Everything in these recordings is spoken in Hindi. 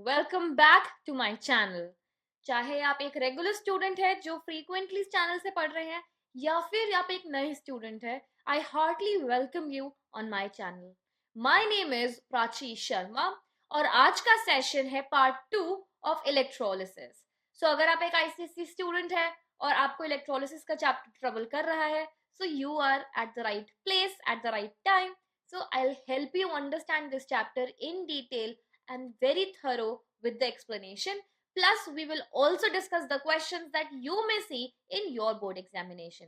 Welcome back to my channel. चाहे आप एक रेगुलर स्टूडेंट है जो फ्रीक्वेंटली इस चैनल से पढ़ रहे हैं या फिर आप एक नए स्टूडेंट है, I heartly welcome you on my channel. My name is Prachi Sharma और आज का सेशन है पार्ट 2 ऑफ इलेक्ट्रोलिसिस। सो अगर आप एक आईसीएसई स्टूडेंट है और आपको इलेक्ट्रोलिसिस का चैप्टर ट्रबल कर रहा है, so you are at the right place at the right time. So I'll help you understand this chapter in detail and very thorough with the explanation. Plus, we will also discuss the questions that you may see in your board examination.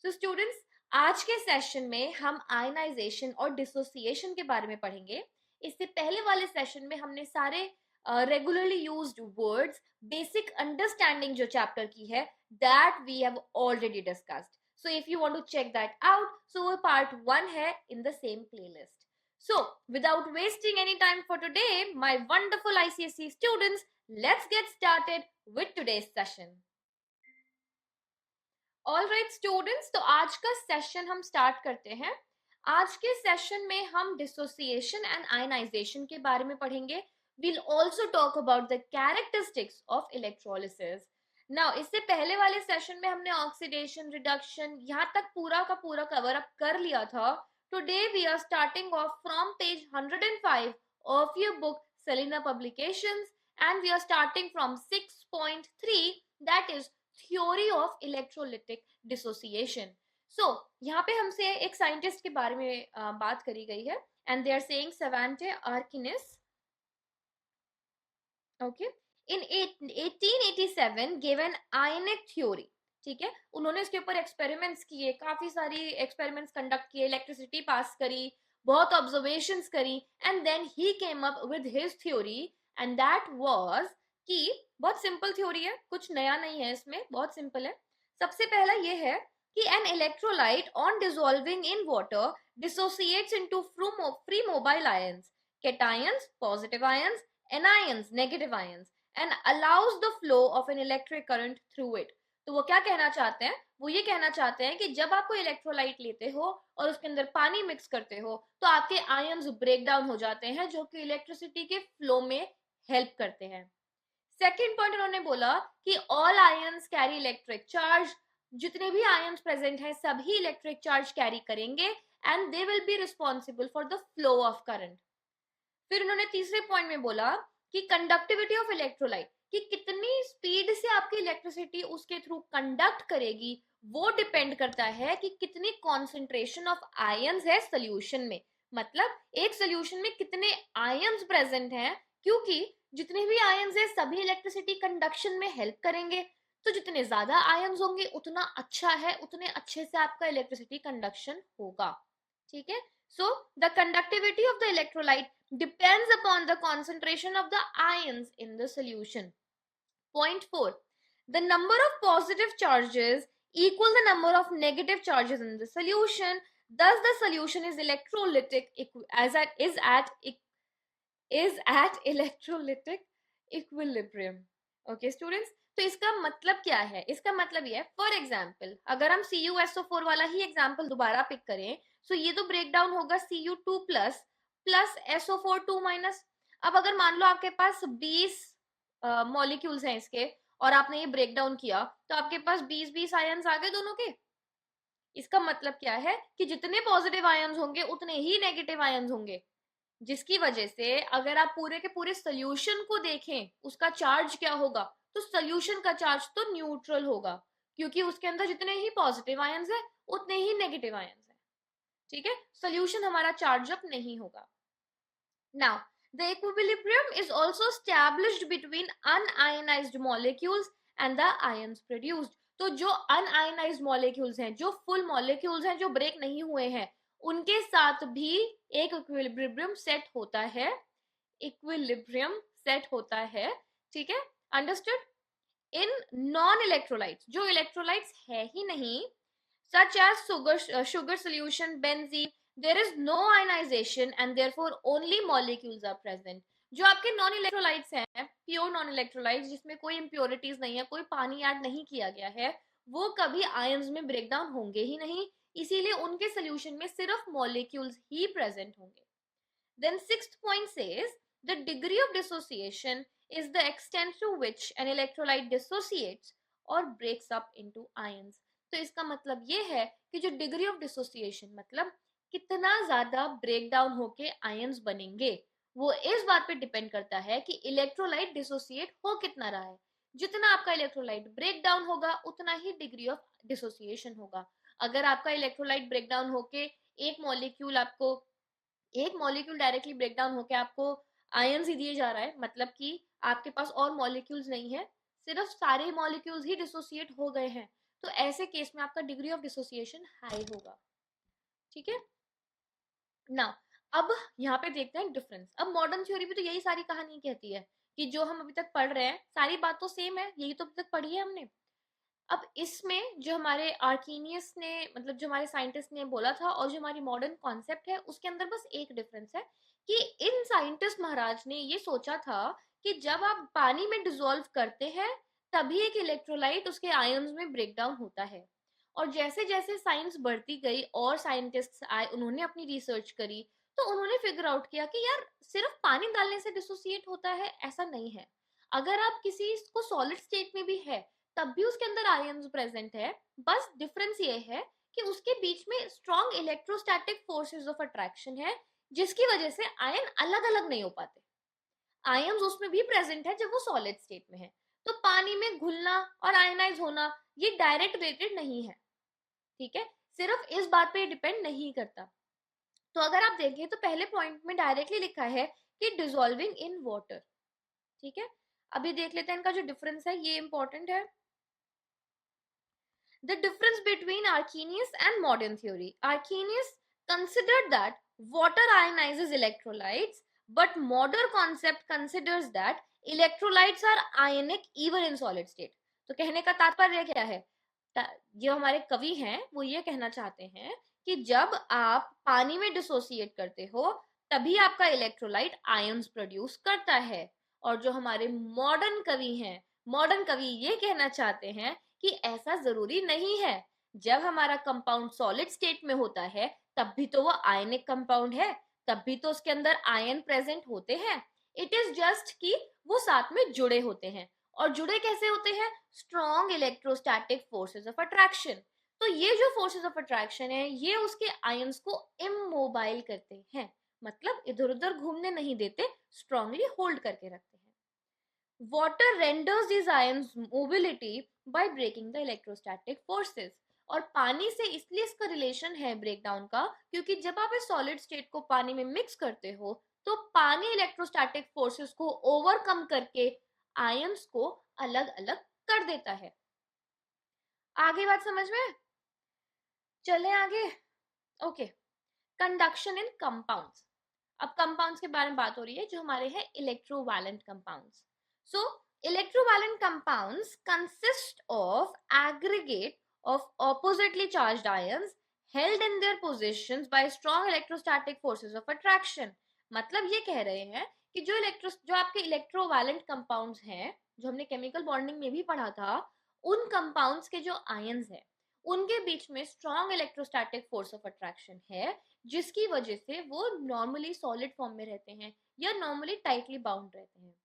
So students, आज के सेशन में हम आयनाइजेशन और डिसोसिएशन के बारे में पढ़ेंगे। इससे पहले वाले सेशन में हमने सारे regularly used words, basic understanding जो चैप्टर की है, that we have already discussed. So if you want to check that out, so part 1 है in the same playlist. So without wasting any time for today, my wonderful ICSE students, let's get started with today's session. All right students, तो आज का सेशन हम स्टार्ट करते हैं। आज के सेशन में हम डिसोसिएशन एंड आयनाइजेशन के बारे में पढ़ेंगे। We'll also talk about the characteristics of electrolysis. Now इससे पहले वाले सेशन में हमने ऑक्सीडेशन, रिडक्शन, यहाँ तक पूरा का पूरा कवर अप कर लिया था। Today we are starting off from page 105 of your book Selina publications and we are starting from 6.3 that is theory of electrolytic dissociation. So यहाँ पे हमसे एक साइंटिस्ट के बारे में बात करी गई है and they are saying Svante Arrhenius. Okay, in 1887 gave an ionic theory. ठीक है, उन्होंने इसके ऊपर एक्सपेरिमेंट्स किए, काफी सारी एक्सपेरिमेंट्स कंडक्ट किए, इलेक्ट्रिसिटी पास करी, बहुत ऑब्जर्वेशंस करी एंड देन ही came up with his theory and that was कि बहुत सिंपल थ्योरी है, कुछ नया नहीं है इसमें, बहुत सिंपल है। सबसे पहला ये है कि an electrolyte on dissolving in water dissociates into free mobile ions, cations positive ions, anions negative ions and allows the flow of an electric current through it. तो वो क्या कहना चाहते हैं? वो ये कहना चाहते हैं कि जब आप कोई इलेक्ट्रोलाइट लेते हो और उसके अंदर पानी मिक्स करते हो तो आपके आयंस ब्रेक डाउन हो जाते हैं जो कि इलेक्ट्रिसिटी के फ्लो में हेल्प करते हैं। सेकेंड पॉइंट उन्होंने बोला कि all ions carry electric charge, जितने भी आयंस प्रेजेंट हैं सभी इलेक्ट्रिक चार्ज कैरी करेंगे and they will be responsible for the flow of current. फिर उन्होंने तीसरे पॉइंट में बोला कि कंडक्टिविटी ऑफ इलेक्ट्रोलाइट, कि कितनी स्पीड से आपकी इलेक्ट्रिसिटी उसके थ्रू कंडक्ट करेगी वो डिपेंड करता है कि कितनी कॉन्सेंट्रेशन ऑफ आयंस है सोल्यूशन में। मतलब एक सोल्यूशन में कितने आयंस प्रेजेंट हैं, क्योंकि जितने भी आयंस है सभी इलेक्ट्रिसिटी कंडक्शन में हेल्प करेंगे। तो जितने ज्यादा आयंस होंगे उतना अच्छा है, उतने अच्छे से आपका इलेक्ट्रिसिटी कंडक्शन होगा। ठीक है, so the conductivity of the electrolyte depends upon the concentration of the ions in the solution. Point 4, the number of positive charges equal the number of negative charges in the solution, thus the solution is electrolytic is at electrolytic equilibrium. Okay students, तो इसका मतलब क्या है? इसका मतलब ये है, फॉर एग्जाम्पल अगर हम CuSO4 वाला ही एग्जाम्पल दोबारा पिक करें, सो ये तो ब्रेक डाउन होगा Cu2 plus plus SO4 2 minus. अब अगर मान लो आपके पास 20 मॉलिक्यूल्स हैं इसके और आपने ये ब्रेक डाउन किया तो आपके पास 20-20 आयंस आ गए दोनों के। इसका मतलब क्या है कि जितने पॉजिटिव आयंस होंगे उतने ही नेगेटिव आयंस होंगे, जिसकी वजह से अगर आप पूरे के पूरे सोल्यूशन को देखें उसका चार्ज क्या होगा, तो सोल्यूशन का चार्ज तो न्यूट्रल होगा, क्योंकि उसके अंदर जितने ही पॉजिटिव आयंस है उतने ही नेगेटिव आयंस है। ठीक है, सोल्यूशन हमारा चार्ज अप नहीं होगा। Now the equilibrium is also established between un-ionised molecules and the ions produced. तो जो अनआयनाइज्ड मॉलिक्यूल्स हैं, जो फुल मॉलिक्यूल्स हैं, जो ब्रेक नहीं हुए हैं, उनके साथ भी एक इक्विलिब्रियम सेट होता है, इक्विलिब्रियम सेट होता है। ठीक है, अंडरस्टूड। इन नॉन इलेक्ट्रोलाइट्स, जो इलेक्ट्रोलाइट्स है ही नहीं, such as sugar solution, benzene, there is no ionization and therefore only molecules are present. जो आपके नॉन इलेक्ट्रोलाइट्स हैं, प्योर नॉन इलेक्ट्रोलाइट्स जिसमें कोई इम्प्योरिटीज नहीं है, कोई पानी ऐड नहीं किया गया है, वो कभी आयंस में ब्रेक डाउन होंगे ही नहीं, इसीलिए उनके सोल्यूशन में सिर्फ मॉलिक्यूल्स ही प्रेजेंट होंगे। Then sixth point says the degree of dissociation is the extent to which an electrolyte dissociates or breaks up into ions. तो इसका मतलब ये है कि जो डिग्री ऑफ डिसोसिएशन मतलब कितना ज्यादा ब्रेक डाउन होके आयंस बनेंगे, वो इस बात पे डिपेंड करता है कि इलेक्ट्रोलाइट डिसोसिएट हो कितना रहा है। जितना आपका इलेक्ट्रोलाइट ब्रेक डाउन होगा उतना ही डिग्री ऑफ डिसोसिएशन होगा। अगर आपका इलेक्ट्रोलाइट ब्रेक डाउन होके एक मॉलिक्यूल डायरेक्टली ब्रेक डाउन होके आपको आयंस ही दिए जा रहा है, मतलब कि आपके पास और मॉलिक्यूल्स नहीं है, सिर्फ सारे मॉलिक्यूल्स ही डिसोसिएट हो गए हैं, तो ऐसे केस में आपका डिग्री ऑफ डिसोसिएशन हाई होगा। ठीक है ना। अब यहाँ पे देखते हैं डिफरेंस। अब मॉडर्न थ्योरी भी तो यही सारी कहानी कहती है कि जो हम अभी तक पढ़ रहे हैं सारी बात तो सेम है, यही तो अभी तक पढ़ी है हमने। अब इसमें जो हमारे आर्कीनियस ने मतलब जो हमारे साइंटिस्ट ने बोला था और जो हमारी मॉडर्न कॉन्सेप्ट है उसके अंदर बस एक डिफरेंस है कि इन साइंटिस्ट महाराज ने ये सोचा था कि जब आप पानी में डिसॉल्व करते हैं तभी एक इलेक्ट्रोलाइट उसके आयंस में ब्रेक डाउन होता है। और जैसे जैसे साइंस बढ़ती गई और साइंटिस्ट आए, उन्होंने अपनी रिसर्च करी, तो उन्होंने फिगर आउट किया कि यार सिर्फ पानी डालने से डिसोसिएट होता है ऐसा नहीं है। अगर आप किसी को सॉलिड स्टेट में भी है तब भी उसके अंदर आयंस प्रेजेंट है। बस डिफरेंस ये है कि उसके बीच में strong electrostatic forces of attraction है, जिसकी वजह से आयन अलग अलग नहीं हो पाते। आयंस उसमें भी प्रेजेंट है जब वो सॉलिड स्टेट में है। तो पानी में घुलना और आयनाइज होना ये डायरेक्ट रिलेटेड नहीं है। ठीक है, सिर्फ इस बात पे डिपेंड नहीं करता। तो अगर आप देखें तो पहले पॉइंट में डायरेक्टली लिखा है कि डिसॉल्विंग इन वाटर। ठीक है, अभी देख लेते हैं इनका जो डिफरेंस है, ये इंपॉर्टेंट है। The difference between Arrhenius and modern theory. Arrhenius considered that water ionizes electrolytes, but modern concept considers that electrolytes are ionic even in solid state. तो कहने का तात्पर्य क्या है? जो हमारे कवि हैं वो ये कहना चाहते हैं कि जब आप पानी में डिसोसिएट करते हो तभी आपका इलेक्ट्रोलाइट आयंस प्रोड्यूस करता है। और जो हमारे मॉडर्न कवि ये कहना चाहते हैं कि ऐसा जरूरी नहीं है। जब हमारा कंपाउंड सॉलिड स्टेट में होता है तब भी तो वो आयनिक कंपाउंड है, तब भी तो उसके अंदर आयन प्रेजेंट होते हैं। इट इज जस्ट कि वो साथ में जुड़े होते हैं। और जुड़े कैसे होते हैं? Strong electrostatic forces of attraction. तो ये जो फोर्सेस ऑफ अट्रैक्शन है ये उसके आयंस को इमोबाइल करते हैं, मतलब इधर उधर घूमने नहीं देते, स्ट्रांगली होल्ड करके रखते हैं। Water renders these ions mobility by breaking the electrostatic forces. और पानी से इसलिए इसका रिलेशन है ब्रेकडाउन का, क्योंकि जब आप इस सॉलिड स्टेट को पानी में मिक्स करते हो तो पानी इलेक्ट्रोस्टैटिक फोर्सेस को ओवरकम करके आयंस को अलग अलग कर देता है। आगे बात समझ में? चले आगे। ओके, कंडक्शन इन कंपाउंड्स। अब कंपाउंड्स के बारे में बात हो रही है जो हमारे हैं electrovalent compounds. So electrovalent compounds consist of aggregate of oppositely charged ions held in their positions by strong electrostatic forces of attraction. मतलब ये कह रहे हैं कि जो आपके इलेक्ट्रोवैलेंट कंपाउंड्स हैं, जो हमने केमिकल बॉन्डिंग में भी पढ़ा था, उन कंपाउंड्स के जो आयंस हैं उनके बीच में strong electrostatic force of attraction है, जिसकी वजह से वो नॉर्मली सॉलिड फॉर्म में रहते हैं या नॉर्मली टाइटली बाउंड रहते हैं।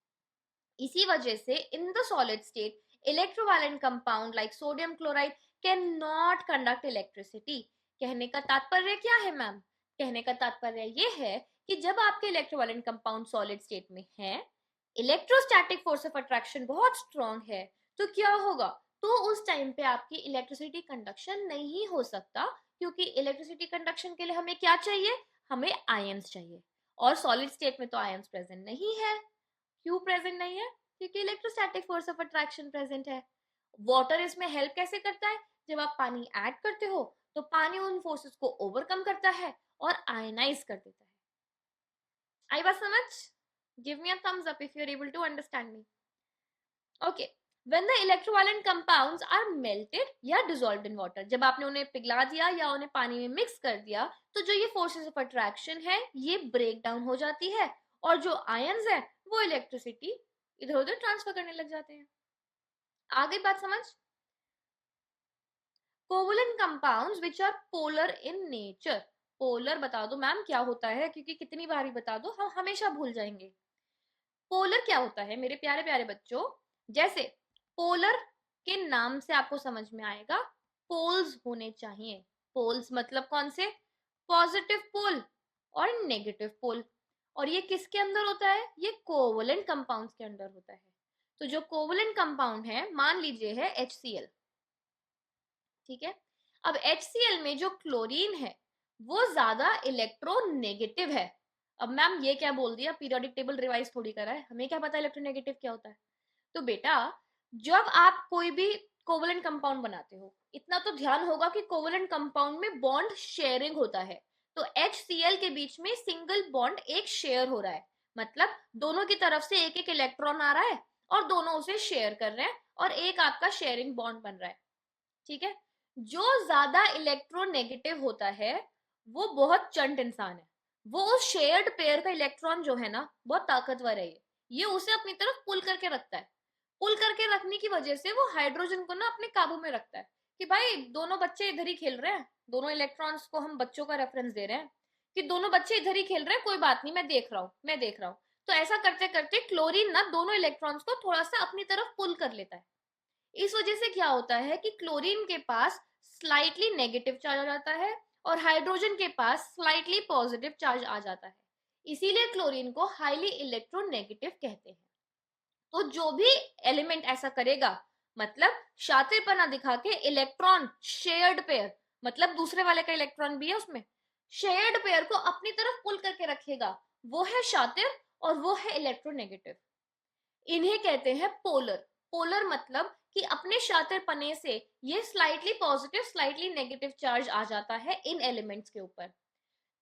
इसी वजह से in the solid state electrovalent compound like sodium chloride can not conduct electricity. कहने का तात्पर्य क्या है मैम? कहने का तात्पर्य ये है कि जब आपके इलेक्ट्रोवैलेंट कंपाउंड सॉलिड स्टेट में है, इलेक्ट्रोस्टैटिक फोर्स ऑफ अट्रैक्शन बहुत स्ट्रॉन्ग है, तो क्या होगा? तो उस टाइम पे आपकी इलेक्ट्रिसिटी कंडक्शन नहीं हो सकता, क्योंकि इलेक्ट्रिसिटी कंडक्शन के लिए हमें क्या चाहिए? हमें आयंस चाहिए, और सॉलिड स्टेट में तो आयंस प्रेजेंट नहीं है। क्यों प्रेजेंट नहीं है? क्योंकि electrostatic force of attraction present है। वाटर इसमें हेल्प कैसे करता है? जब आप पानी ऐड करते हो तो पानी उन फोर्सेस को ओवरकम करता है और आयनाइज कर देता है। आई बात समझ? Give me a thumbs up if you are able to understand me. Okay, when the electrovalent compounds are melted या dissolved in water, जब आपने उन्हें पिघला दिया या उन्हें पानी में मिक्स कर दिया तो जो ये फोर्सेस ऑफ अट्रैक्शन है ये ब्रेक डाउन हो जाती है, और जो आयंस है वो इलेक्ट्रिसिटी इधर उधर ट्रांसफर करने लग जाते हैं। आगे बात समझ? Covalent compounds which are polar in nature. Polar बता दो मैम क्या होता है, क्योंकि कितनी बार ही बता दो हम हमेशा भूल जाएंगे। पोलर क्या होता है मेरे प्यारे प्यारे बच्चों? जैसे पोलर के नाम से आपको समझ में आएगा, पोल्स होने चाहिए। पोल्स मतलब कौन से? पॉजिटिव पोल और नेगेटिव पोल। और ये किसके अंदर होता है? ये कोवलेंट कंपाउंड्स के अंदर होता है। तो जो कोवलेंट कंपाउंड है, मान लीजिए है HCl, ठीक है। अब HCl में जो क्लोरीन है वो ज्यादा इलेक्ट्रोनेगेटिव है। अब मैम ये क्या बोल दिया, पीरियोडिक टेबल रिवाइज थोड़ी करा है, हमें क्या पता इलेक्ट्रोनेगेटिव क्या होता है? तो बेटा, जब आप कोई भी कोवलेंट कंपाउंड बनाते हो, इतना तो ध्यान होगा कि कोवलेंट कंपाउंड में बॉन्ड शेयरिंग होता है। तो HCl के बीच में सिंगल बॉन्ड एक शेयर हो रहा है, मतलब दोनों की तरफ से एक एक इलेक्ट्रॉन आ रहा है और दोनों उसे शेयर कर रहे हैं और एक आपका शेयरिंग बॉन्ड बन रहा है, ठीक है। जो ज्यादा इलेक्ट्रोनेगेटिव होता है वो बहुत चंट इंसान है। वो उस शेयर्ड पेयर का इलेक्ट्रॉन जो है ना, बहुत ताकतवर है, ये उसे अपनी तरफ पुल करके रखता है। पुल करके रखने की वजह से वो हाइड्रोजन को ना अपने काबू में रखता है कि भाई दोनों बच्चे इधर ही खेल रहे हैं, दोनों इलेक्ट्रॉन्स को हम बच्चों का रेफरेंस दे रहे हैं कि दोनों बच्चे इधर ही खेल रहे हैं, कोई बात नहीं, मैं देख रहा हूँ, मैं देख रहा हूँ। तो ऐसा करते करते क्लोरीन ना दोनों इलेक्ट्रॉन्स को थोड़ा सा अपनी तरफ पुल कर लेता है। इस वजह से क्या होता है कि क्लोरीन के पास स्लाइटली नेगेटिव चार्ज आ जाता है और हाइड्रोजन के पास स्लाइटली पॉजिटिव चार्ज आ जाता है। इसीलिए क्लोरीन को हाईली इलेक्ट्रोनेगेटिव कहते हैं। तो जो भी एलिमेंट ऐसा करेगा, मतलब शातिरपना दिखा के इलेक्ट्रॉन शेयर्ड पेयर, मतलब दूसरे वाले का इलेक्ट्रॉन भी है उसमें, शेयर्ड पेयर को अपनी तरफ पुल करके रखेगा, वो है शातिर और वो है इलेक्ट्रोनेगेटिव। इन्हें कहते हैं पोलर। पोलर मतलब कि अपने शातिरपने से ये slightly positive slightly negative charge आ जाता है इन एलिमेंट्स के ऊपर।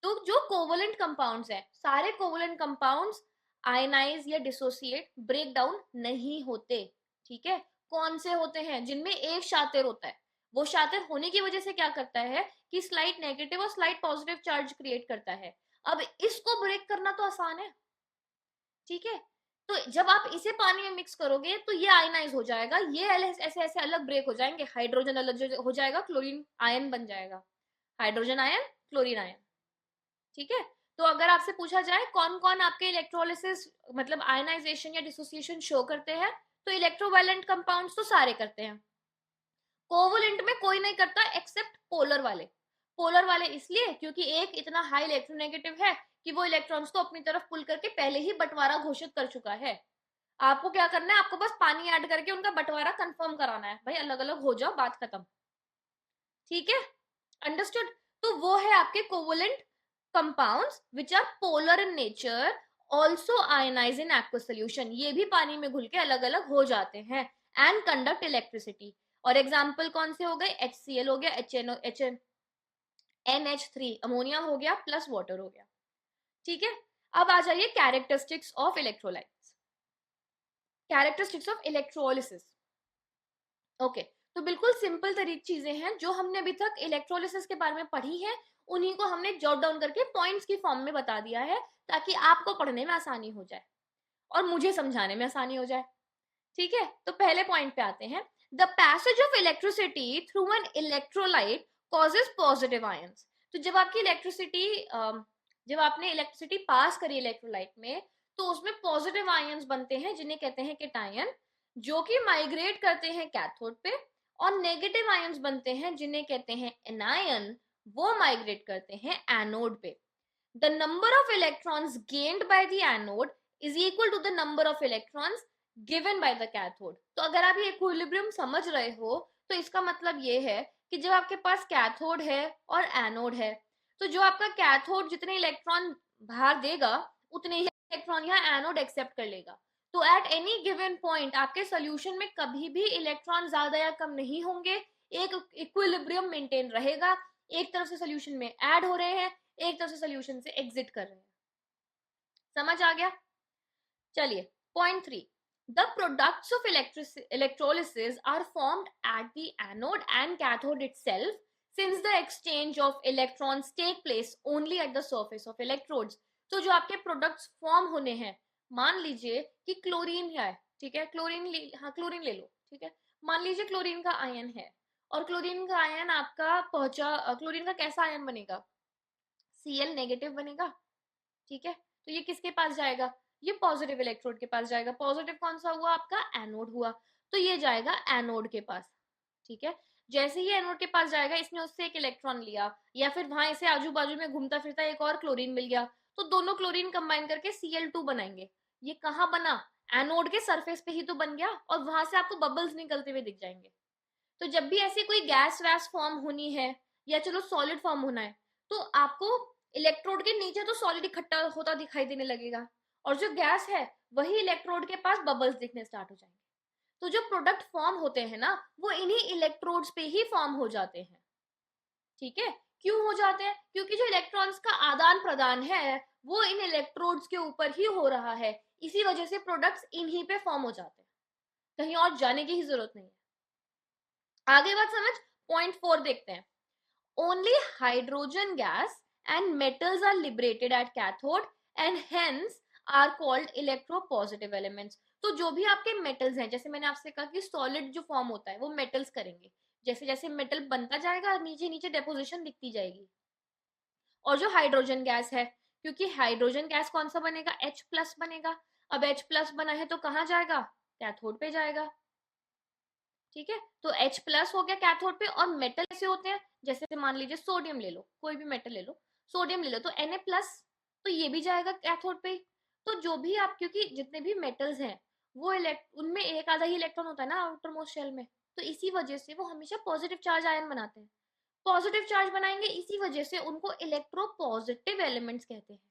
तो जो कोवलेंट कंपाउंड्स है, सारे कोवलेंट कंपाउंड्स आयनाइज या डिसोसिएट ब्रेक डाउन नहीं होते, ठीक है। कौन से होते हैं? जिनमें एक शातिर होता है। वो शातिर होने की वजह से क्या करता है कि स्लाइट नेगेटिव और स्लाइट पॉजिटिव चार्ज क्रिएट करता है। अब इसको ब्रेक करना तो आसान है, ठीक है। तो जब आप इसे पानी में मिक्स करोगे तो ये आयनाइज हो जाएगा, ये ऐसे ऐसे अलग ब्रेक हो जाएंगे, हाइड्रोजन अलग हो जाएगा, क्लोरीन आयन बन जाएगा, हाइड्रोजन आयन, क्लोरीन आयन, ठीक है। तो अगर आपसे पूछा जाए कौन कौन आपके इलेक्ट्रोलिसिस मतलब आयनाइजेशन या डिसोसिएशन शो करते हैं, तो इलेक्ट्रोवायलेंट कंपाउंड्स तो सारे करते हैं। कोवलेंट में कोई नहीं करता एक्सेप्ट पोलर वाले। पोलर वाले इसलिए क्योंकि एक इतना हाई इलेक्ट्रोनेगेटिव है कि वो इलेक्ट्रॉन्स को अपनी तरफ पुल करके पहले ही बंटवारा घोषित कर चुका है। आपको क्या करना है? आपको बस पानी ऐड करके उनका बंटवारा कंफर्म कराना है, भाई अलग अलग हो जाओ, बात खत्म, ठीक है, अंडरस्टूड। तो वो है आपके covalent compounds which are polar in nature, also ionize in aqueous solution, ये भी पानी में घुल के अलग अलग हो जाते हैं एंड कंडक्ट इलेक्ट्रिसिटी। और एग्जाम्पल कौन से हो गए? HCl हो गया, NH3 अमोनिया हो गया, प्लस वाटर हो गया, ठीक है। अब आ जाइए characteristics of electrolytes, characteristics of electrolysis. Okay, तो बिल्कुल सिंपल तरीके चीजें हैं जो हमने अभी तक इलेक्ट्रोलिसिस के बारे में पढ़ी है, उन्हीं को हमने जॉट डाउन करके पॉइंट्स की फॉर्म में बता दिया है ताकि आपको पढ़ने में आसानी हो जाए और मुझे समझाने में आसानी हो जाए, ठीक है। तो पहले पॉइंट पे आते हैं। The passage of electricity through an electrolyte causes positive ions. तो जब आपकी इलेक्ट्रिसिटी जब आपने इलेक्ट्रिसिटी पास करी इलेक्ट्रोलाइट में, तो उसमें पॉजिटिव आयंस बनते हैं जिन्हें कहते हैं केटायन, जो कि माइग्रेट करते हैं कैथोड पे, और नेगेटिव आयंस बनते हैं जिन्हें कहते हैं एनायन, वो माइग्रेट करते हैं एनोड पे। The number of electrons gained by the anode is equal to the number of electrons given by the cathode. तो अगर आप ये इक्विलिब्रियम समझ रहे हो तो इसका मतलब ये है कि जब आपके पास कैथोड है और एनोड है, तो जो आपका कैथोड जितने इलेक्ट्रॉन बाहर देगा उतने ही इलेक्ट्रॉन यहाँ एनोड एक्सेप्ट कर लेगा। तो एट एनी गिवन पॉइंट आपके सोल्यूशन में कभी भी इलेक्ट्रॉन ज्यादा या कम नहीं होंगे, एक इक्विलिब्रियम मेंटेन रहेगा। एक तरफ से सोल्यूशन में ऐड हो रहे हैं, एक तरफ से सोल्यूशन से एग्जिट कर रहे हैं, समझ आ गया? चलिए point 3, the products of electrolysis are formed at the anode and cathode itself since the exchange of electrons take place only at the surface of electrodes. तो जो आपके प्रोडक्ट्स फॉर्म होने हैं, मान लीजिए कि क्लोरीन है, ठीक है, क्लोरीन ले लो, ठीक है। मान लीजिए क्लोरीन का आयन है और क्लोरीन का आयन आपका क्लोरीन का कैसा आयन बनेगा? Cl नेगेटिव बनेगा, ठीक है। तो ये किसके पास जाएगा? ये पॉजिटिव इलेक्ट्रोड के पास जाएगा। पॉजिटिव कौन सा हुआ आपका? एनोड हुआ, तो ये जाएगा एनोड के पास। ठीक है, जैसे ही एनोड के पास जाएगा, इसने उससे एक इलेक्ट्रॉन लिया, या फिर वहां इसे आजू बाजू में घूमता फिरता एक और क्लोरीन मिल गया, तो दोनों क्लोरीन कंबाइन करके Cl2 बनाएंगे। ये कहाँ बना? एनोड के सरफेस पे ही तो बन गया, और वहां से आपको बबल्स निकलते हुए दिख जाएंगे। तो जब भी ऐसी कोई गैस वैस फॉर्म होनी है, या चलो सॉलिड फॉर्म होना है, तो आपको इलेक्ट्रोड के नीचे तो सॉलिड इकट्ठा होता दिखाई देने लगेगा, और जो गैस है वही इलेक्ट्रोड के पास बबल्स दिखने स्टार्ट हो जाएंगे। तो जो प्रोडक्ट फॉर्म होते हैं ना, वो इन्हीं इलेक्ट्रोड्स पे ही फॉर्म हो जाते हैं। ठीक है, क्यों हो जाते हैं? क्योंकि जो इलेक्ट्रॉन्स का आदान प्रदान है वो इन इलेक्ट्रोड्स के ऊपर ही हो रहा है, इसी वजह से प्रोडक्ट्स इन्हीं पे फॉर्म हो जाते हैं, कहीं और जाने की ही जरूरत नहीं है। आगे बात समझ। पॉइंट 4 देखते हैं। Only hydrogen gas and metals are liberated at cathode and hence are called electropositive elements. तो जो भी आपके मेटल्स हैं, जैसे मैंने आपसे कहा कि सॉलिड जो फॉर्म होता है वो मेटल्स करेंगे, जैसे जैसे मेटल बनता जाएगा नीचे नीचे डेपोजिशन दिखती जाएगी। और जो हाइड्रोजन गैस है, क्योंकि हाइड्रोजन गैस कौन सा बनेगा? H+ बनेगा। अब H+ बना है तो कहाँ जाएगा? कैथोड पे जाएगा। ठीक है, तो H+ हो गया कैथोड पे। और मेटल ऐसे होते हैं, जैसे मान लीजिए सोडियम ले लो, कोई भी मेटल ले लो, सोडियम ले लो, तो Na+, तो ये भी जाएगा कैथोड पे। तो जो भी आप, क्योंकि जितने भी मेटल्स हैं वो उनमें एक आधा ही इलेक्ट्रॉन होता है ना आउटर मोस्ट शेल में, तो इसी वजह से वो हमेशा पॉजिटिव चार्ज आयन बनाते हैं। पॉजिटिव चार्ज बनाएंगे, इसी वजह से उनको इलेक्ट्रोपॉजिटिव एलिमेंट्स कहते हैं।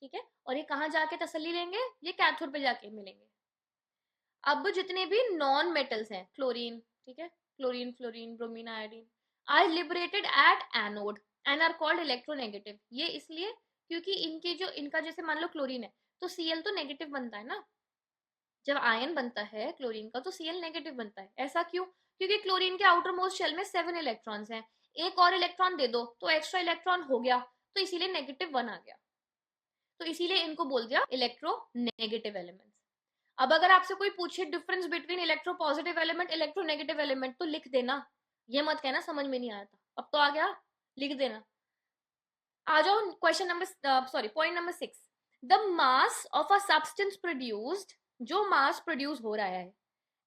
ठीक है, और ये कहाँ जाके तसल्ली लेंगे? ये कैथोड पे जाके मिलेंगे। अब जितने भी नॉन मेटल्स हैं, क्लोरीन, ठीक है, chlorine, fluorine, bromine, iodine, are liberated at anode and are called electronegative. ये इसलिए क्योंकि इनके जो, इनका जैसे मान लो क्लोरीन है, तो Cl तो नेगेटिव बनता है ना, जब आयन बनता है क्लोरीन का तो Cl नेगेटिव बनता है। ऐसा क्यों? क्योंकि क्लोरीन के आउटर मोस्ट शेल में 7 इलेक्ट्रॉन्स हैं, एक और इलेक्ट्रॉन दे दो तो एक्स्ट्रा इलेक्ट्रॉन हो गया, तो इसीलिए -1 आ गया। तो इसीलिए इनको बोल दिया इलेक्ट्रोनेगेटिव एलिमेंट्स। अब अगर आपसे कोई पूछे difference between electropositive element, electronegative element, तो लिख देना, ये मत कहना समझ में नहीं आया था, अब तो आ गया, लिख देना। आ जाओ question number, sorry, point number 6। The mass of a substance produced, जो मास प्रोड्यूस हो रहा है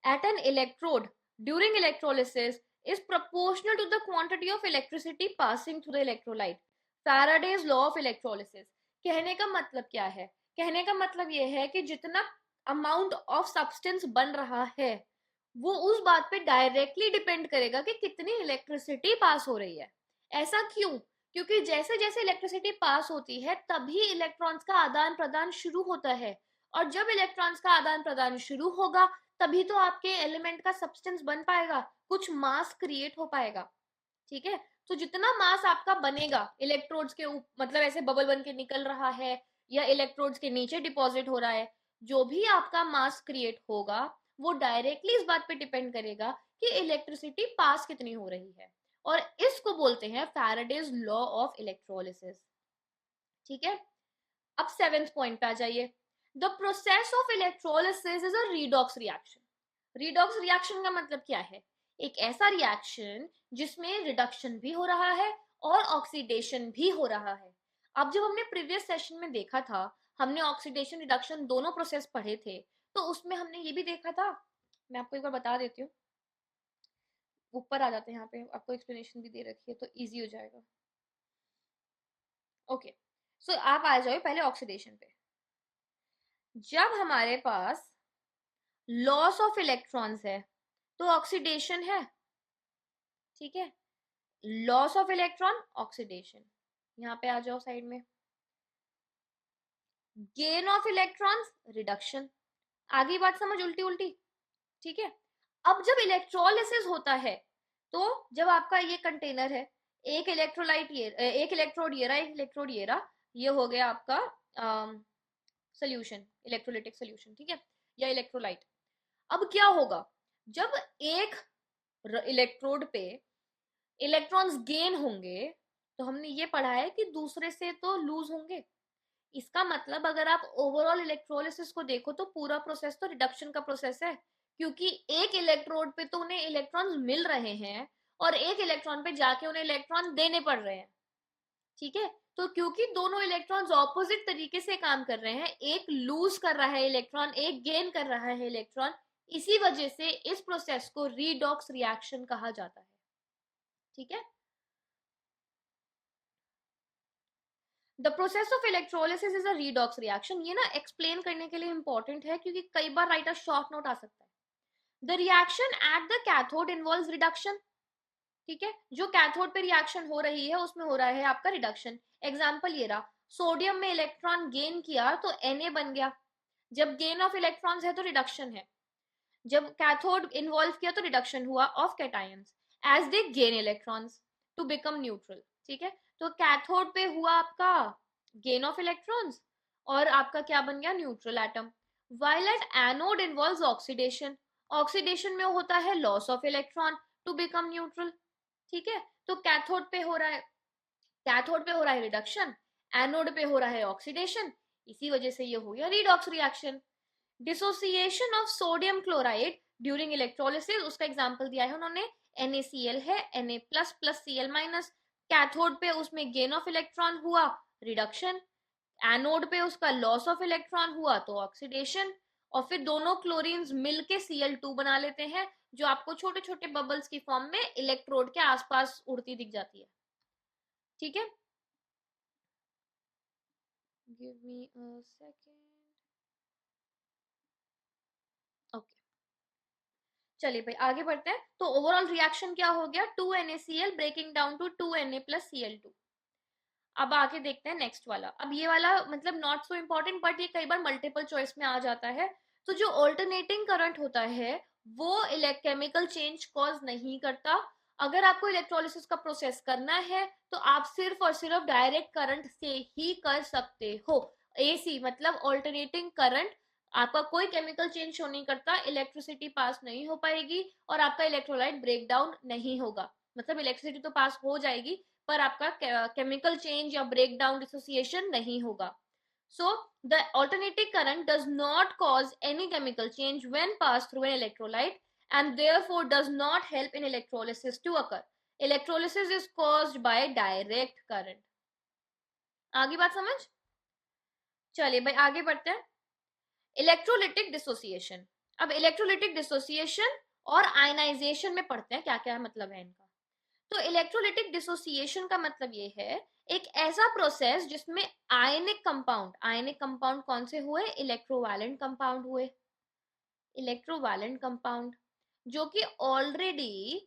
at an electrode during electrolysis is proportional to the quantity of electricity passing through the electrolyte. Faraday's law of electrolysis. कहने का मतलब क्या है? कहने का मतलब यह है कि जितना अमाउंट ऑफ सब्सटेंस बन रहा है वो उस बात पे डायरेक्टली डिपेंड करेगा कि कितनी इलेक्ट्रिसिटी पास हो रही है। ऐसा क्यों? क्योंकि जैसे जैसे इलेक्ट्रिसिटी पास होती है तभी इलेक्ट्रॉन्स का आदान प्रदान शुरू होता है, और जब इलेक्ट्रॉन्स का आदान प्रदान शुरू होगा तभी तो आपके एलिमेंट का सब्सटेंस बन पाएगा, कुछ मास क्रिएट हो पाएगा। ठीक है, तो जितना मास आपका बनेगा इलेक्ट्रोड्स के मतलब ऐसे बबल बन के निकल रहा है या इलेक्ट्रोड्स के नीचे डिपॉजिट हो रहा है, जो भी आपका मास क्रिएट होगा वो डायरेक्टली इस बात पे डिपेंड करेगा कि इलेक्ट्रिसिटी पास कितनी हो रही है, और इसको बोलते हैं फैराडेज लॉ ऑफ इलेक्ट्रोलिसिस। ठीक है, अब 7th पॉइंट पे आ जाइए। The process of electrolysis is a redox reaction. Redox reaction का मतलब क्या है? एक ऐसा रिएक्शन जिसमें रिडक्शन भी हो रहा है और ऑक्सीडेशन भी हो रहा है। अब जब हमने प्रीवियस सेशन में देखा था, हमने ऑक्सीडेशन रिडक्शन दोनों प्रोसेस पढ़े थे, तो उसमें हमने ये भी देखा था, मैं आपको एक बार बता देती हूँ, ऊपर आ जाते हैं, यहाँ पे आपको एक्सप्लेनेशन भी दे रखी है तो इजी हो जाएगा। ओके, सो आप आ जाओ पहले ऑक्सीडेशन पे। जब हमारे पास लॉस ऑफ इलेक्ट्रॉन्स है तो ऑक्सीडेशन है। ठीक है, लॉस ऑफ इलेक्ट्रॉन, ऑक्सीडेशन। यहाँ पे आ जाओ साइड में। Gain of electrons, reduction. आगे बात समझ, उल्टी उल्टी। ठीक है, अब जब इलेक्ट्रोलिसिस होता है तो जब आपका ये कंटेनर है, एक इलेक्ट्रोलाइट ये, एक इलेक्ट्रोड ये रहा, एक इलेक्ट्रोड ये रहा, ये हो गया आपका सोल्यूशन, इलेक्ट्रोलिटिक सोल्यूशन। ठीक है, या इलेक्ट्रोलाइट। अब क्या होगा? जब एक इलेक्ट्रोड पे इलेक्ट्रॉन्स गेन होंगे तो हमने ये पढ़ा है कि दूसरे से तो लूज होंगे। इसका मतलब अगर आप ओवरऑल इलेक्ट्रोलिसिस को देखो तो पूरा प्रोसेस तो रिडक्शन का प्रोसेस है, क्योंकि एक इलेक्ट्रोड पे तो उन्हें इलेक्ट्रॉन्स मिल रहे हैं और एक इलेक्ट्रॉन पे जाके उन्हें इलेक्ट्रॉन देने पड़ रहे हैं। ठीक है। तो क्योंकि दोनों इलेक्ट्रॉन्स ऑपोजिट तरीके से काम कर रहे हैं, एक लूज कर रहा है इलेक्ट्रॉन, एक गेन कर रहा है इलेक्ट्रॉन, इसी वजह से इस प्रोसेस को रीडॉक्स रिएक्शन कहा जाता है। ठीक है। The process of electrolysis is a redox reaction. ये ना एक्सप्लेन करने के लिए इंपॉर्टेंट है, क्योंकि कई बार राइटर शॉर्ट नोट आ सकता है। The reaction at the cathode involves reduction. ठीक है, जो कैथोड पे रिएक्शन हो रही है उसमें हो रहा है आपका रिडक्शन। एग्जांपल ये रहा, सोडियम में इलेक्ट्रॉन गेन किया तो Na बन गया। जब गेन ऑफ इलेक्ट्रॉन्स है तो रिडक्शन है, जब कैथोड इन्वॉल्व किया तो रिडक्शन हुआ of cations as they gain electrons to become neutral. ठीक है, तो कैथोड पे हुआ आपका गेन ऑफ इलेक्ट्रॉन्स और आपका क्या बन गया, neutral atom. While at anode involves oxidation, oxidation में होता है loss of electron to become neutral. ठीक है, तो कैथोड पे हो रहा है, कैथोड पे हो रहा है रिडक्शन, एनोड पे हो रहा है ऑक्सीडेशन, इसी वजह से ये हो गया redox reaction. Dissociation of sodium chloride during electrolysis, उसका एग्जांपल दिया है उन्होंने, NaCl है, Na plus plus Cl minus. Cathode पे उसमें गेन ऑफ इलेक्ट्रॉन हुआ, रिडक्शन। एनोड पे उसका लॉस ऑफ इलेक्ट्रॉन हुआ तो ऑक्सीडेशन। और फिर दोनों क्लोरीन्स मिलके Cl2 बना लेते हैं, जो आपको छोटे छोटे बबल्स की फॉर्म में इलेक्ट्रोड के आसपास उड़ती दिख जाती है। ठीक है, give me a second. Okay, चलिए भाई आगे बढ़ते हैं। तो ओवरऑल रिएक्शन क्या हो गया, 2NaCl breaking down to 2Na plus Cl2। अब आगे देखते हैं नेक्स्ट वाला। अब ये वाला मतलब नॉट सो इम्पोर्टेंट, बट ये कई बार मल्टीपल चॉइस में आ जाता है। तो जो ऑल्टरनेटिंग करंट होता है वो केमिकल चेंज कॉज नहीं करता। अगर आपको इलेक्ट्रोलिसिस का प्रोसेस करना है तो आप सिर्फ और सिर्फ डायरेक्ट करंट से ही कर सकते हो। AC मतलब ऑल्टरनेटिंग करंट, आपका कोई केमिकल चेंज शो नहीं करता, इलेक्ट्रिसिटी पास नहीं हो पाएगी और आपका इलेक्ट्रोलाइट ब्रेक डाउन नहीं होगा। मतलब इलेक्ट्रिसिटी तो पास हो जाएगी पर आपका केमिकल चेंज या ब्रेक डाउन डिसोसिएशन नहीं होगा। So the alternating current does not cause any chemical change when passed through an electrolyte and therefore does not help in electrolysis to occur. Electrolysis is caused by direct current. आगे बात समझ, चलिए भाई आगे बढ़ते हैं। Electrolytic dissociation. अब इलेक्ट्रोलिटिक डिसोसिएशन और आयनाइजेशन में पढ़ते हैं क्या क्या मतलब है इनका। तो इलेक्ट्रोलिटिक डिसोसिएशन का मतलब ये है एक ऐसा प्रोसेस जिसमें आयनिक कंपाउंड कौन से हुए, इलेक्ट्रोवैलेंट कंपाउंड हुए, इलेक्ट्रोवैलेंट कंपाउंड जो कि ऑलरेडी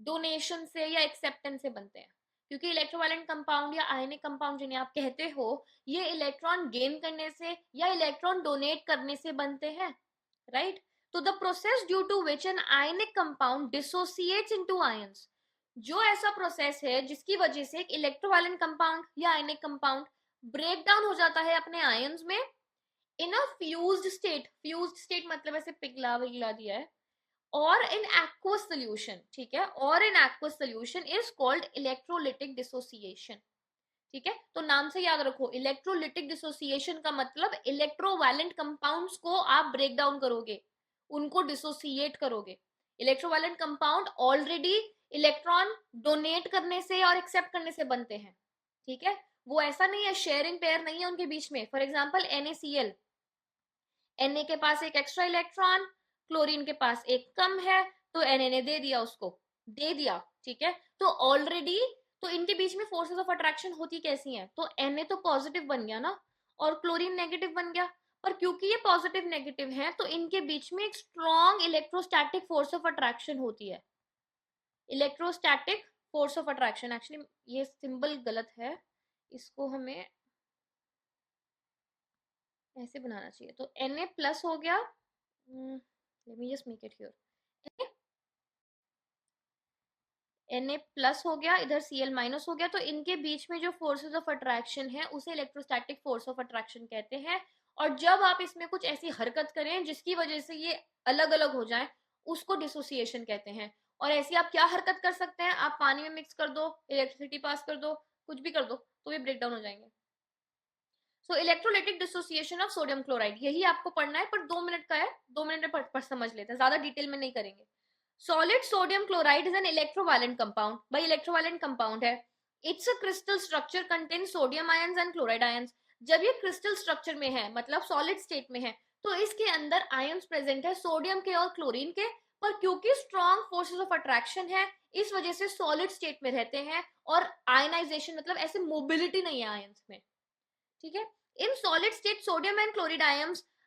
डोनेशन से या एक्सेप्टेंस से बनते हैं। क्योंकि इलेक्ट्रोवैलेंट कंपाउंड या आयनिक कंपाउंड जिन्हें आप कहते हो, ये इलेक्ट्रॉन गेन करने से या इलेक्ट्रॉन डोनेट करने से बनते हैं, राइट। तो the process due to which an ionic compound dissociates into ions, जो ऐसा प्रोसेस है जिसकी वजह से एक इलेक्ट्रोवैलेंट कंपाउंड या आयनिक कंपाउंड ब्रेक डाउन हो जाता है अपने आयंस में इन अ फ्यूज्ड स्टेट। फ्यूज्ड स्टेट मतलब ऐसे पिघला विघला दिया है, और इन aqueous solution, ठीक है, और इन aqueous solution is called electrolytic dissociation। ठीक है, तो नाम से याद रखो, इलेक्ट्रोलिटिक डिसोसिएशन का मतलब इलेक्ट्रोवैलेंट कंपाउंड्स को आप ब्रेक डाउन करोगे, उनको डिसोसिएट करोगे। Electrovalent compound already electron donate करने से और एक्सेप्ट करने से बनते हैं। ठीक है, वो ऐसा नहीं है, शेयरिंग पेयर नहीं है उनके बीच में। फॉर एग्जाम्पल NaCl, Na के पास एक एक्स्ट्रा इलेक्ट्रॉन, क्लोरीन के पास एक कम है, तो Na ने दे दिया, उसको दे दिया। ठीक है, तो ऑलरेडी तो इनके बीच में फोर्सेस ऑफ अट्रैक्शन होती कैसी हैं, तो Na तो पॉजिटिव बन गया ना और क्लोरीन नेगेटिव बन गया। पर क्योंकि ये पॉजिटिव नेगेटिव है तो इनके बीच में एक strong electrostatic force of attraction होती है। Electrostatic force of attraction, actually ये सिंबल गलत है, इसको हमें ऐसे बनाना चाहिए। तो Na प्लस हो गया, let me just make it here, Na plus हो गया, इधर Cl माइनस हो गया, तो इनके बीच में जो फोर्सेस ऑफ अट्रैक्शन है उसे इलेक्ट्रोस्टैटिक फोर्स ऑफ अट्रैक्शन कहते हैं। और जब आप इसमें कुछ ऐसी हरकत करें जिसकी वजह से ये अलग अलग हो जाए, उसको डिसोसिएशन कहते हैं। और ऐसी आप क्या हरकत कर सकते हैं, आप पानी में मिक्स कर दो, इलेक्ट्रिसिटी पास कर दो, कुछ भी कर दो, तो ये ब्रेक डाउन हो जाएंगे। So electrolytic dissociation of sodium chloride, यही आपको पढ़ना है, पर 2 मिनट का है, 2 मिनट में पढ़ समझ लेते हैं, ज्यादा डिटेल में नहीं करेंगे। Solid sodium chloride is an electrovalent compound, भाई इलेक्ट्रोवैलेंट कंपाउंड है। It's a crystal structure contain sodium ions and chloride ions. जब ये क्रिस्टल स्ट्रक्चर में है, मतलब सॉलिड स्टेट में है, तो इसके अंदर आयंस प्रेजेंट है सोडियम के और क्लोरीन के, पर क्योंकि स्ट्रॉन्ग फोर्सेस ऑफ अट्रैक्शन है, इस वजह से सॉलिड स्टेट में रहते हैं और आयनाइजेशन मतलब ऐसे मोबिलिटी नहीं है आयंस में। ठीक है। In solid state sodium and chloride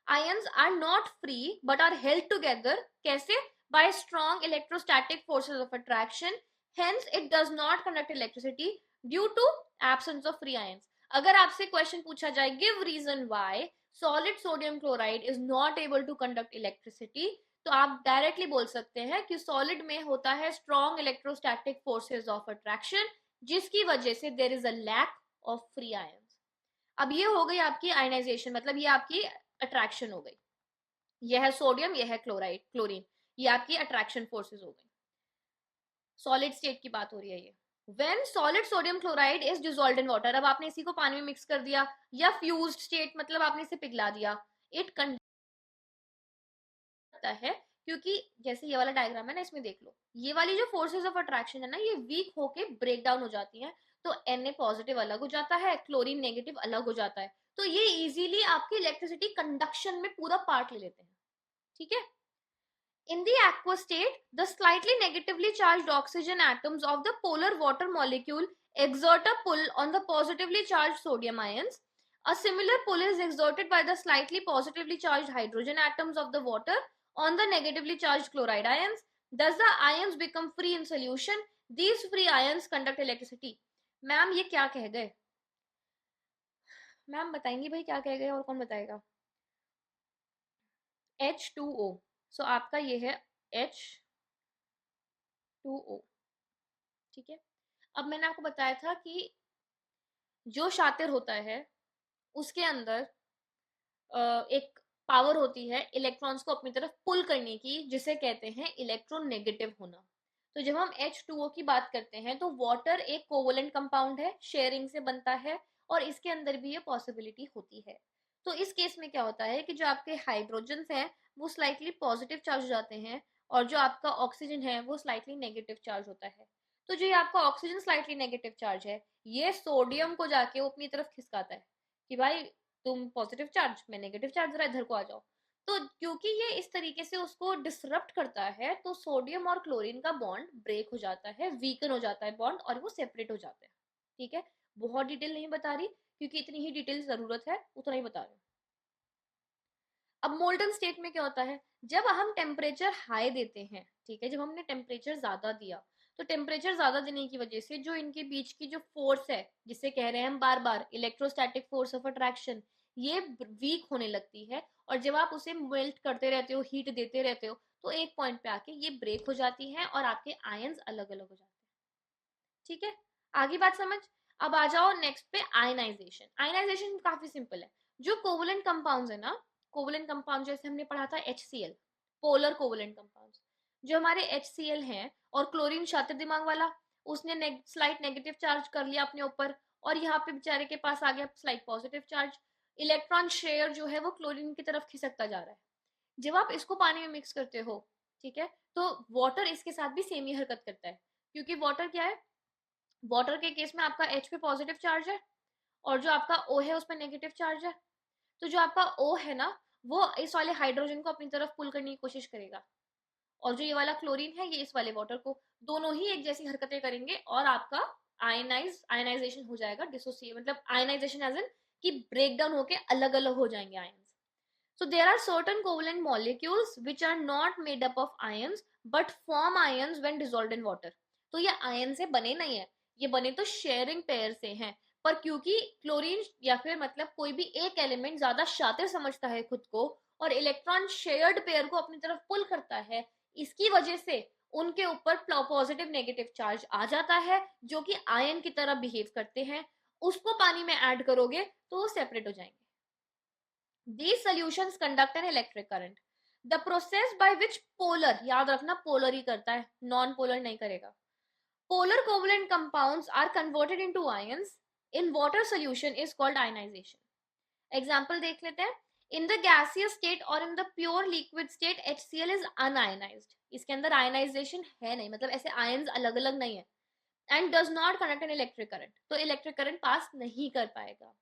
ions are not free but are held together. कैसे? By strong electrostatic forces of attraction, hence it does not conduct electricity due to absence of free ions. अगर आपसे क्वेश्चन पूछा जाए give reason why solid sodium chloride is not able to conduct electricity, तो आप डायरेक्टली बोल सकते हैं कि सॉलिड में होता है strong electrostatic forces of attraction, जिसकी वजह से there is a lack of free ions. अब ये हो गई आपकी आयनाइजेशन, मतलब ये आपकी अट्रैक्शन हो गई। यह है सोडियम, यह है क्लोराइड क्लोरीन, ये आपकी अट्रैक्शन फोर्सेस हो गई। सॉलिड स्टेट की बात हो रही है ये। When solid sodium chloride is dissolved in water, अब आपने इसी को पानी में मिक्स कर दिया, या फ्यूज्ड स्टेट मतलब आपने इसे पिघला दिया, इट कंडक्ट है, क्योंकि जैसे ये वाला डायग्राम है ना, इसमें देख लो, ये वाली जो फोर्सेस ऑफ अट्रैक्शन है ना, ये वीक होके ब्रेक डाउन हो जाती हैं, तो Na पॉजिटिव अलग हो जाता है, क्लोरीन नेगेटिव अलग हो जाता है, तो ये इजीली आपकी इलेक्ट्रिसिटी कंडक्शन में पूरा पार्ट ले लेते हैं। ठीक है। In the aqueous state, the slightly negatively charged oxygen atoms of the polar water molecule exert a pull on the positively charged sodium ions. A similar pull is exerted by the slightly positively charged hydrogen atoms of the water on the negatively charged chloride ions. Thus, the ions become free in solution. These free ions conduct electricity. Ma'am ये क्या कह गए? मैम बताएंगी भाई क्या कह गए, और कौन बताएगा? H2O, सो आपका ये है H2O। ठीक है। अब मैंने आपको बताया था कि जो शातिर होता है उसके अंदर एक पावर होती है इलेक्ट्रॉन्स को अपनी तरफ पुल करने की, जिसे कहते हैं इलेक्ट्रोनेगेटिव होना। तो जब हम H2O की बात करते हैं तो वाटर एक कोवलेंट कंपाउंड है, शेयरिंग से बनता है, और इसके अंदर भी ये पॉसिबिलिटी होती है। तो इस केस में क्या होता है कि जो आपके हाइड्रोजन हैं वो स्लाइटली पॉजिटिव चार्ज हो जाते हैं, और जो आपका ऑक्सीजन है वो स्लाइटली नेगेटिव चार्ज होता है। तो जो ये आपका ऑक्सीजन स्लाइटली नेगेटिव चार्ज है, ये सोडियम को जाके वो अपनी तरफ खिसकाता है कि भाई तुम पॉजिटिव चार्ज, मैं नेगेटिव चार्ज, जरा इधर को आ जाओ। तो क्योंकि ये इस तरीके से उसको डिसरप्ट करता है, तो सोडियम और क्लोरीन का बॉन्ड ब्रेक हो जाता है, वीकन हो जाता है बॉन्ड, और वो सेपरेट हो जाते हैं। ठीक है। बहुत डिटेल नहीं बता रही, क्योंकि इतनी ही डिटेल जरूरत है, उतना ही बता रही हूँ। अब मोल्टन स्टेट में क्या होता है, जब हम टेम्परेचर हाई देते हैं, ठीक है, जब हमने टेम्परेचर ज्यादा दिया, तो टेम्परेचर ज्यादा देने की वजह से जो इनके बीच की जो फोर्स है, जिसे कह रहे हैं हम बार बार इलेक्ट्रोस्टैटिक फोर्स ऑफ अट्रैक्शन, ये वीक होने लगती है, और जब आप उसे मेल्ट करते रहते हो, हीट देते रहते हो, तो एक पॉइंट पे आके ये ब्रेक हो जाती है और आपके आयंस अलग अलग हो जाते हैं। ठीक है। आगे बात समझ। अब आ जाओ नेक्स्ट पे, आयनाइजेशन। आयनाइजेशन काफी सिंपल है। जो कोवलेंट कंपाउंड्स है ना, कोवलेंट कंपाउंड जैसे हमने पढ़ा था HCl, पोलर कोवलेंट कंपाउंड्स, जो हमारे HCl हैं, और क्लोरीन शातिर दिमाग वाला, उसने स्लाइट नेगेटिव चार्ज कर लिया अपने ऊपर, और यहाँ पे बेचारे के पास आ गया slight positive charge. Electron share जो है वो क्लोरीन की तरफ खिसकता जा रहा है। जब आप इसको पानी में मिक्स करते हो, ठीक है, तो वाटर इसके साथ भी सेम ही हरकत करता है, क्योंकि वाटर क्या है, वाटर के केस में आपका H पे पॉजिटिव चार्ज है, और जो आपका O है उसमें नेगेटिव चार्ज है। तो जो आपका O है ना, वो इस वाले हाइड्रोजन को अपनी तरफ पुल करने की कोशिश करेगा, और जो ये वाला क्लोरीन है ये इस वाले वाटर को, दोनों ही एक जैसी हरकतें करेंगे, और आपका आयनाइजेशन हो जाएगा, डिसोसिएट मतलब आयनाइजेशन एज इन कि ब्रेक डाउन होके अलग अलग हो जाएंगे ions. So there are certain covalent molecules which are not made up of ions but form ions when dissolved in water. तो ये आयन से बने नहीं है, ये बने तो शेयरिंग पेयर से हैं, पर क्योंकि क्लोरीन या फिर मतलब कोई भी एक एलिमेंट ज्यादा शातिर समझता है खुद को, और इलेक्ट्रॉन शेयर्ड पेयर को अपनी तरफ पुल करता है, इसकी वजह से उनके ऊपर पॉजिटिव नेगेटिव चार्ज आ जाता है, जो कि आयन की तरह बिहेव करते हैं। उसको पानी में ऐड करोगे तो वो सेपरेट हो जाएंगे। These solutions conduct an electric current. The process by which polar, याद रखना polar ही करता है, non polar नहीं करेगा, polar covalent compounds are converted into ions in water solution is called ionization. Example देख लेते हैं। In the gaseous state or in the pure liquid state HCl is unionized. इसके अंदर ionization है नहीं, मतलब ऐसे ions अलग अलग नहीं है। And does not conduct an electric current, तो इलेक्ट्रिक करंट पास नहीं कर पाएगा.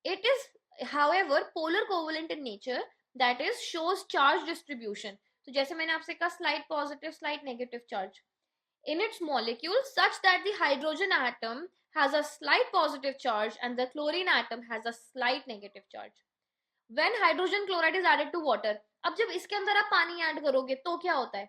It is, however, polar covalent in nature, that is shows charge distribution. तो जैसे मैंने आपसे कहा slight positive slight negative charge in its molecule such that the hydrogen atom has a slight positive charge and the chlorine atom has a slight negative charge. When hydrogen chloride is added to water, अब जब इसके अंदर आप पानी ऐड करोगे तो क्या होता है,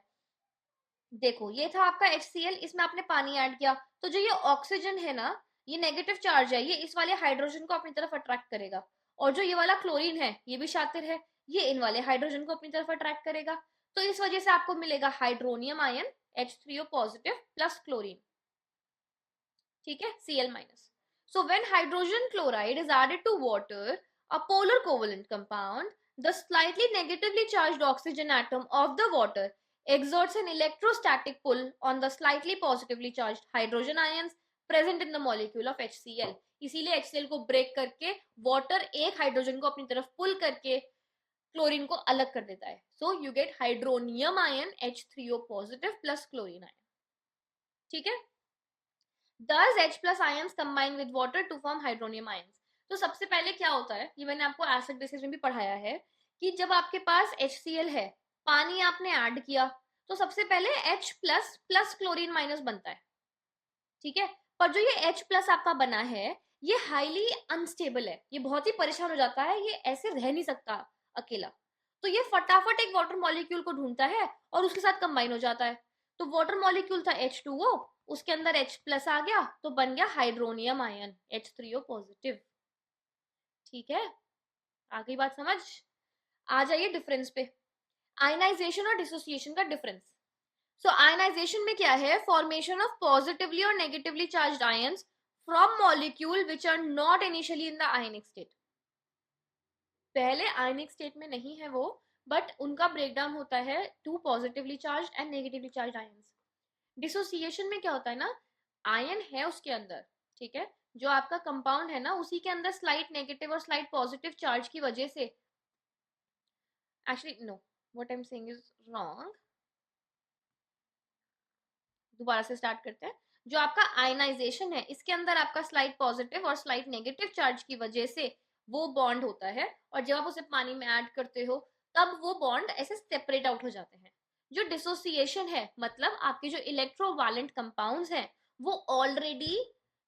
देखो ये था आपका HCl, इसमें आपने पानी ऐड किया तो जो ये ऑक्सीजन है ना, ये नेगेटिव चार्ज है, ये इस वाले हाइड्रोजन को अपनी तरफ अट्रैक्ट करेगा. और जो ये वाला क्लोरीन है ये भी शातिर है, ये इन वाले हाइड्रोजन को अपनी तरफ अट्रैक्ट करेगा. तो इस वजह से आपको मिलेगा hydronium ion H3O positive plus chlorine. ठीक है, Cl minus. So when hydrogen chloride is added to water, a polar covalent compound, the slightly negatively charged oxygen atom of the water exerts an electrostatic pull on the slightly positively charged hydrogen ions present in the molecule of HCl. इसीलिए HCl को ब्रेक करके वाटर एक हाइड्रोजन को अपनी तरफ पुल करके क्लोरीन को अलग कर देता है. So you get hydronium ion H3O positive plus chlorine ion. ठीक है, Thus H plus ions combine with water to form hydronium ions. तो सबसे पहले क्या होता है, ये मैंने आपको एसिड बेसिस में भी पढ़ाया है कि जब आपके पास HCl है, पानी आपने ऐड किया तो सबसे पहले H plus plus chlorine minus बनता है. ठीक है, पर जो ये H प्लस आपका बना है ये हाईली अनस्टेबल है, ये बहुत ही परेशान हो जाता है, ये ऐसे रह नहीं सकता अकेला. तो ये फटाफट एक वाटर मॉलिक्यूल को ढूंढता है और उसके साथ कंबाइन हो जाता है. तो वाटर मॉलिक्यूल था H2O, उसके अंदर H प्लस आ गया तो बन गया हाइड्रोनियम आयन H3O पॉजिटिव. ठीक है, आ गई बात समझ. आ जाइए डिफरेंस पे, आयनाइजेशन और डिसोसिएशन का डिफरेंस. सो आयनाइजेशन में क्या है, फॉर्मेशन ऑफ पॉजिटिवली और negatively charged ions from molecule which are not initially in the ionic state. पहले आयनिक स्टेट में नहीं है वो, बट उनका ब्रेकडाउन होता है to positively charged and negatively charged ions. Dissociation में क्या होता है ना, आयन है उसके अंदर, ठीक है, जो आपका कंपाउंड है ना उसी के अंदर स्लाइट नेगेटिव और स्लाइट पॉजिटिव चार्ज की वजह से, actually no, what I am saying is wrong. दोबारा से स्टार्ट करते हैं. जो आपका आयनाइजेशन है इसके अंदर आपका स्लाइट पॉजिटिव और स्लाइट नेगेटिव चार्ज की वजह से वो बॉन्ड होता है, और जब आप उसे पानी में ऐड करते हो तब वो बॉन्ड ऐसे सेपरेट आउट हो जाते हैं. जो डिसोसिएशन है मतलब आपके जो इलेक्ट्रोवैलेंट कंपाउंड्स हैं वो ऑलरेडी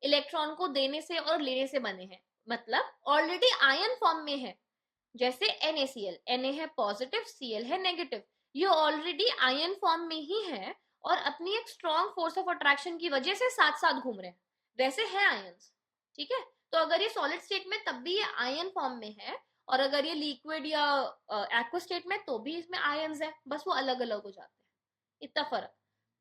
इलेक्ट्रॉन को देने से और लेने से बने हैं, मतलब ऑलरेडी आयन फॉर्म में है. जैसे NaCl, Na है पॉजिटिव, Cl है नेगेटिव, ये ऑलरेडी आयन फॉर्म में ही है और अपनी एक स्ट्रॉन्ग फोर्स ऑफ अट्रैक्शन की वजह से साथ साथ घूम रहे हैं, वैसे है आयंस. ठीक है, तो अगर ये सॉलिड स्टेट में तब भी ये आयन फॉर्म में है, और अगर ये लिक्विड या एक्वा स्टेट में तो भी इसमें आयंस है, बस वो अलग अलग हो जाते हैं, इतना फर्क.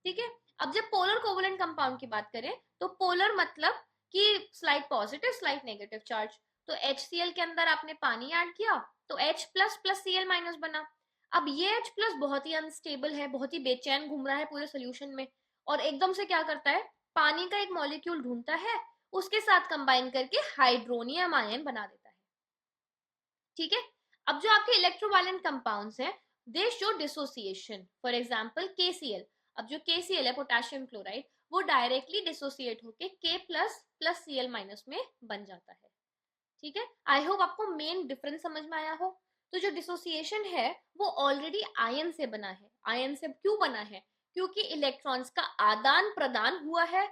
ठीक है, अब जब पोलर कोवेलेंट कंपाउंड की बात करें तो पोलर मतलब कि slight positive slight negative charge. तो HCl के अंदर आपने पानी ऐड किया तो H plus plus Cl minus बना. अब ये H प्लस बहुत ही अनस्टेबल है, बहुत ही बेचैन घूम रहा है पूरे सोल्यूशन में, और एकदम से क्या करता है, पानी का एक मॉलिक्यूल ढूंढता है, उसके साथ कंबाइन करके हाइड्रोनियम आयन बना देता है. ठीक है, अब जो आपके इलेक्ट्रोवैलेंट कंपाउंड्स हैं दे show dissociation. For example KCl, अब जो KCl है पोटेशियम क्लोराइड, वो डायरेक्टली डिसोसिएट होके K plus plus Cl minus में बन जाता है. ठीक है, आई होप आपको मेन डिफरेंस समझ में आया हो. तो जो डिसोसिएशन है वो ऑलरेडी आयन से बना है. आयन से क्यों बना है, क्योंकि इलेक्ट्रॉन्स का आदान प्रदान हुआ है,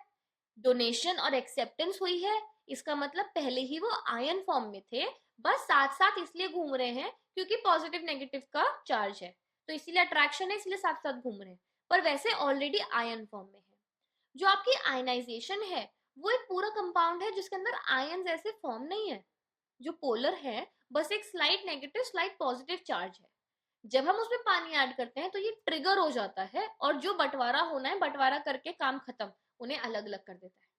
डोनेशन और एक्सेप्टेंस हुई है. इसका मतलब पहले ही वो आयन फॉर्म में थे, बस साथ साथ इसलिए घूम रहे हैं क्योंकि पॉजिटिव नेगेटिव का चार्ज है, तो इसीलिए अट्रैक्शन है, इसलिए साथ साथ घूम रहे हैं, पर वैसे ऑलरेडी आयन फॉर्म में है. जो आपकी आयनाइजेशन है वो एक पूरा कंपाउंड है जिसके अंदर आयन ऐसे फॉर्म नहीं है. जो पोलर है बस एक slight negative slight positive charge है. जब हम उसमें पानी ऐड करते हैं तो ये ट्रिगर हो जाता है और जो बंटवारा होना है बंटवारा करके काम खत्म, उन्हें अलग अलग कर देता है.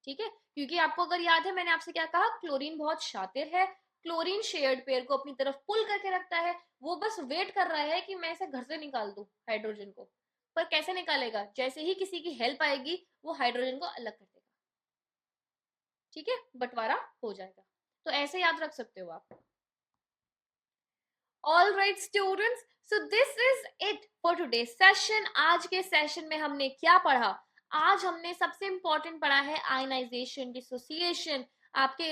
ठीक है, क्योंकि आपको अगर याद है मैंने आपसे क्या कहा, क्लोरीन बहुत शातिर है, क्लोरीन शेयर्ड पेयर को अपनी तरफ पुल करके रखता है, वो बस वेट कर रहा है कि मैं इसे घर से निकाल दूं हाइड्रोजन को. पर कैसे निकालेगा, जैसे ही किसी की हेल्प आएगी वो हाइड्रोजन को अलग कर देगा. ठीक है, बंटवारा हो जाएगा. तो ऐसे याद रख सकते हो आप. All right students, so this is it for today session. आज के सेशन में हमने क्या पढ़ा, आज हमने सबसे इंपॉर्टेंट पढ़ा है आयनाइजेशन, डिसोसिएशन, आपके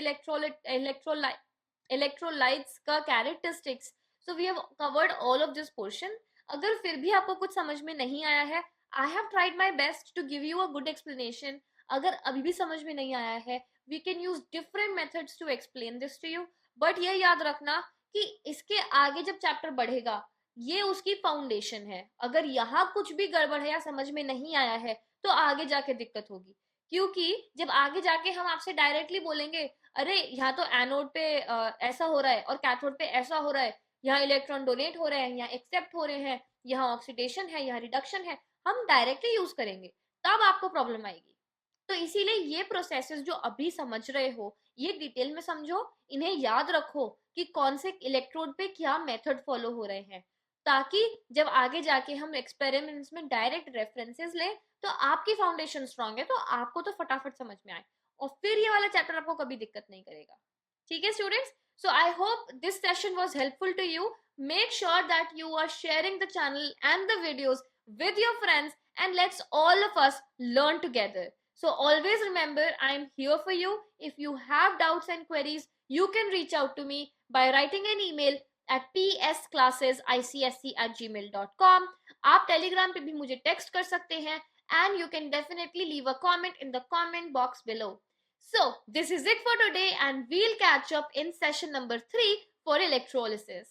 इलेक्ट्रोलाइट्स का characteristics. So we have covered all of this portion. अगर फिर भी आपको कुछ समझ में नहीं आया है, I have tried my best to give you a good explanation. अगर अभी भी समझ में नहीं आया है, we can use different methods to explain this to you. But ये याद रखना कि इसके आगे जब चैप्टर बढ़ेगा, ये उसकी फाउंडेशन है. अगर यहाँ कुछ भी गड़बड़ है या समझ में नहीं आया है, तो आगे जाके दिक्कत होगी. क्योंकि जब आगे जाके हम आपसे डायरेक्टली बोलेंगे, अरे यहाँ तो एनोड पे ऐसा हो रहा है और कैथोड पे ऐसा हो रहा है, यहाँ इलेक्ट्रॉन डोनेट हो रहे हैं, यहाँ एक्सेप्ट हो रहे हैं, यहाँ ऑक्सीडेशन है, यहाँ रिडक्शन है, हम डायरेक्टली यूज करेंगे, तब आपको प्रॉब्लम आएगी. तो इसीलिए ये प्रोसेसेस जो अभी समझ रहे हो, ये डिटेल में समझो, इन्हें याद रखो कि कौन से इलेक्ट्रोड पे क्या मेथड फॉलो हो रहे हैं, ताकि जब आगे जाके हम एक्सपेरिमेंट्स में डायरेक्ट रेफरेंसेस लें, तो आपकी फाउंडेशन स्ट्रांग है, तो आपको तो फटाफट समझ में आए, और फिर ये वाला चैप्टर आपको कभी दिक्कत नहीं करेगा. ठीक है students? So I hope this session was helpful to you. Make sure that you are sharing the channel and the videos with your friends, and let's all of us learn together. So always remember, I am here for you. If you have doubts and queries, you can reach out to me by writing an email at psclassesicsc@gmail.com. आप टेलीग्राम पे भी मुझे टेक्स्ट कर सकते हैं, and you can definitely leave a comment in the comment box below. So this is it for today, and we'll catch up in session number 3 for electrolysis.